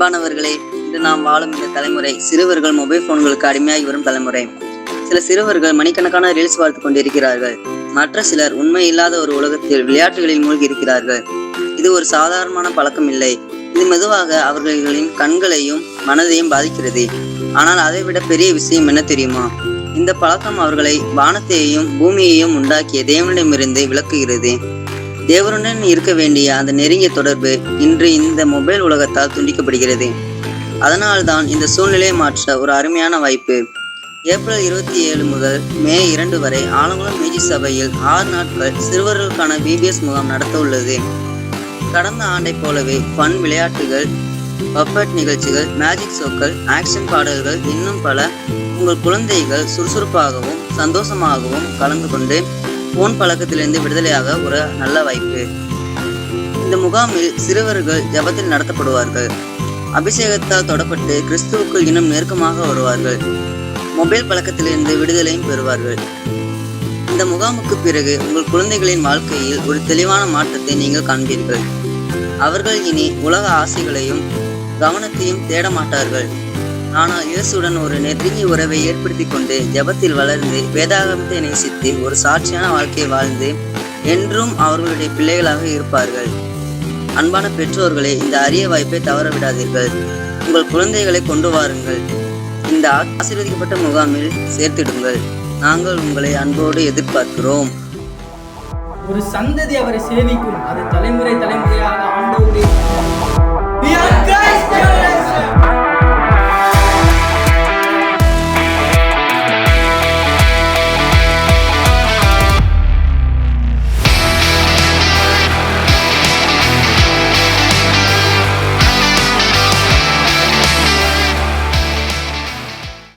அன்பானவர்களே, இன்று நாம் வாழும் இந்த தலைமுறை சிறுவர்கள் மொபைல் போன்களுக்கு அடிமையாகி வரும் தலைமுறை. சில சிறுவர்கள் மணிக்கணக்கான ரீல்ஸ் பார்த்து கொண்டிருக்கிறார்கள். மற்ற சிலர் உண்மை இல்லாத ஒரு உலகத்தில் விளையாட்டுகளில் மூழ்கி இருக்கிறார்கள். இது ஒரு சாதாரணமான பழக்கம் இல்லை. இது மெதுவாக அவர்களின் கண்களையும் மனதையும் பாதிக்கிறது. ஆனால் அதைவிட பெரிய விஷயம் என்ன தெரியுமா? இந்த பழக்கம் அவர்களை வானத்தையும் பூமியையும் உண்டாக்கிய தேவனிடமிருந்து விலக்குகிறது. தேவனுடன் இருக்க வேண்டிய அந்த நெருங்கிய தொடர்பு இன்று இந்த மொபைல் உலகத்தால் துண்டிக்கப்படுகிறது. அதனால்தான் இந்த சூழ்நிலையை மாற்ற ஒரு அருமையான வாய்ப்பு. ஏப்ரல் 27 முதல் மே 2 வரை ஆலங்குளம் மேஜி சபையில் 6 நாட்கள் சிறுவர்களுக்கான VBS முகாம் நடத்த உள்ளது. கடந்த ஆண்டை போலவே ஃபன் விளையாட்டுகள், பப்பட் நிகழ்ச்சிகள், மேஜிக் ஷோக்கள், ஆக்ஷன் பாடல்கள், இன்னும் பல. உங்கள் குழந்தைகள் சுறுசுறுப்பாகவும் சந்தோஷமாகவும் கலந்து கொண்டு போன் பழக்கத்திலிருந்து விடுதலையாக ஒரு நல்ல வாய்ப்பு. இந்த முகாமில் சிறுவர்கள் ஜெபத்தில் நடத்தப்படுவார்கள். அபிஷேகத்தால் தொடப்பட்டு கிறிஸ்துவுக்குள் இன்னும் நெருக்கமாக வருவார்கள். மொபைல் பழக்கத்திலிருந்து விடுதலையும் பெறுவார்கள். இந்த முகாமுக்கு பிறகு உங்கள் குழந்தைகளின் வாழ்க்கையில் ஒரு தெளிவான மாற்றத்தை நீங்கள் காண்பீர்கள். அவர்கள் இனி உலக ஆசைகளையும் கவனத்தையும் தேட மாட்டார்கள். ஆனால் இயேசுடன் ஒரு நெருங்கிய உறவை ஏற்படுத்தி கொண்டு ஜெபத்தில் வளர்ந்து வேதாகமத்தை நேசித்து ஒரு சாட்சியான வாழ்க்கையை வாழ்ந்து என்றும் அவர்களுடைய பிள்ளைகளாக இருப்பார்கள். அன்பான பெற்றோர்களே, இந்த அரிய வாய்ப்பை தவற விடாதீர்கள். உங்கள் குழந்தைகளை கொண்டு வாருங்கள். இந்த ஆசீர்வதிக்கப்பட்ட முகாமில் சேர்த்திடுங்கள். நாங்கள் உங்களை அன்போடு எதிர்பார்க்கிறோம். ஒரு சந்ததி அவரை சேவிக்கும். அது தலைமுறை தலைமுறையாக ஆண்டவருடைய